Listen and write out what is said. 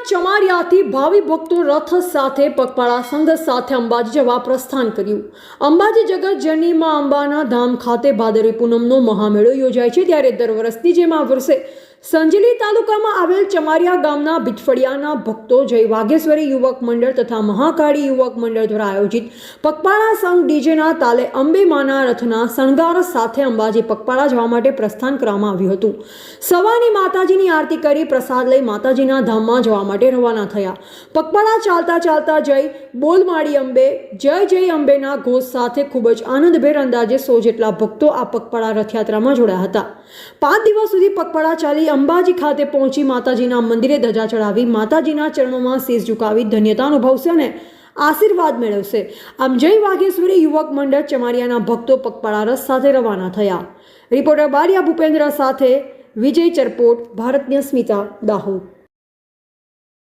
ચમારિયાથી ભાવિ ભક્તો રથ સાથે પગપાળા સંઘ સાથે અંબાજી જવા પ્રસ્થાન કર્યું। અંબાજી જગતજનની માં અંબાના ધામ ખાતે ભાદરવી પૂનમનો મહામેળો યોજાય છે, ત્યારે દર વર્ષની જેમ આ વર્ષે સંજેલી તાલુકામાં આવેલ ચમારિયા ગામના બીટફળિયાના ભક્તો જય વાઘેશ્વરી યુવક મંડળ તથા મહાકાળી યુવક મંડળ દ્વારા આયોજિત પગપાળા સંઘ ડીજેના તાલે અંબે માના રથના શણગાર સાથે અંબાજી પગપાળા જવા માટે પ્રસ્થાન કરવામાં આવ્યું હતું। સવારની માતાજીની આરતી કરી પ્રસાદ લઈ માતાજીના ધામમાં જવા માટે રવાના થયા। પગપાળા ચાલતા ચાલતા જય બોલ માડી અંબે જય જય અંબેના ઘોષ સાથે ખૂબ જ આનંદભેર અંદાજે 100 જેટલા ભક્તો આ પગપાળા રથયાત્રામાં જોડાયા હતા। 5 દિવસ સુધી પગપાળા ચાલી અંબાજી ખાતે પહોંચી માતાજીના મંદિરે ધજા ચડાવી માતાજીના ચરણોમાં શીશ ઝુકાવી ધન્યતા અનુભવશે અને આશીર્વાદ મેળવશે। આમ જય વાઘેશ્વરી યુવક મંડળ ચમારિયાના ભક્તો પગપાળા રથ સાથે રવાના થયા। રિપોર્ટર બારિયા ભૂપેન્દ્ર સાથે વિજય ચરપોટ, ભારત ન્યૂઝ, સ્મિતા, દાહોદ।